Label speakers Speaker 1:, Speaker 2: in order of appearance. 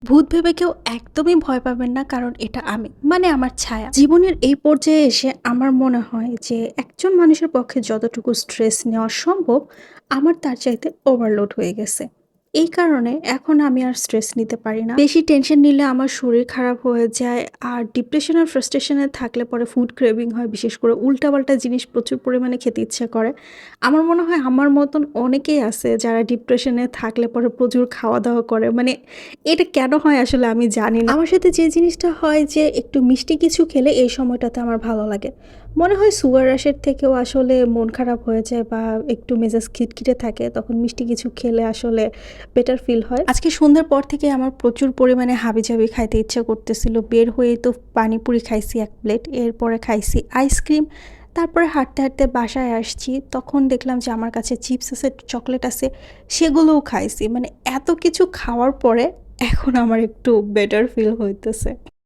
Speaker 1: ভূত ভেবে কেউ একদমই ভয় পাবেন না, কারণ এটা আমি, মানে আমার ছায়া। জীবনের এই পর্যায়ে এসে আমার মনে হয় যে একজন মানুষের পক্ষে যতটুকু স্ট্রেস নেওয়া সম্ভব, আমার তার চাইতে ওভারলোড হয়ে গেছে। এই কারণে এখন আমি আর স্ট্রেস নিতে পারি না। বেশি টেনশন নিলে আমার শরীর খারাপ হয়ে যায়। আর ডিপ্রেশন আর ফ্রাস্ট্রেশনে থাকলে পরে ফুড ক্রেভিং হয়, বিশেষ করে উল্টাপাল্টা জিনিস প্রচুর পরিমাণে খেতে ইচ্ছে করে। আমার মনে হয় আমার মতন অনেকেই আছে যারা ডিপ্রেশনে থাকলে পরে প্রচুর খাওয়া-দাওয়া করে। মানে এটা কেন হয় আসলে আমি জানি না। আমার সাথে যে জিনিসটা হয় যে একটু মিষ্টি কিছু খেলে এই সময়টাতে আমার ভালো লাগে। মনে হয় সুগার রাশের থেকেও আসলে মন খারাপ হয়ে যায় বা একটু মেজাজ খিটখিটে থাকে, তখন মিষ্টি কিছু খেলে আসলে বেটার ফিল হয়। আজকে সন্ধ্যার পর থেকে আমার প্রচুর পরিমাণে হাবিজাবি খাইতে ইচ্ছা করতেছিল। বের হয়েই তো পানিপুরি খাইছি ১ প্লেট, এরপরে খাইছি আইসক্রিম। তারপরে হাঁটতে, হাঁটতে বাসায় আসছি। তখন দেখলাম যে আমার কাছে চিপস আছে, চকলেট আছে, সেগুলোও খাইছি। মানে এত কিছু খাওয়ার পরে এখন আমার একটু বেটার ফিল হইতেছে।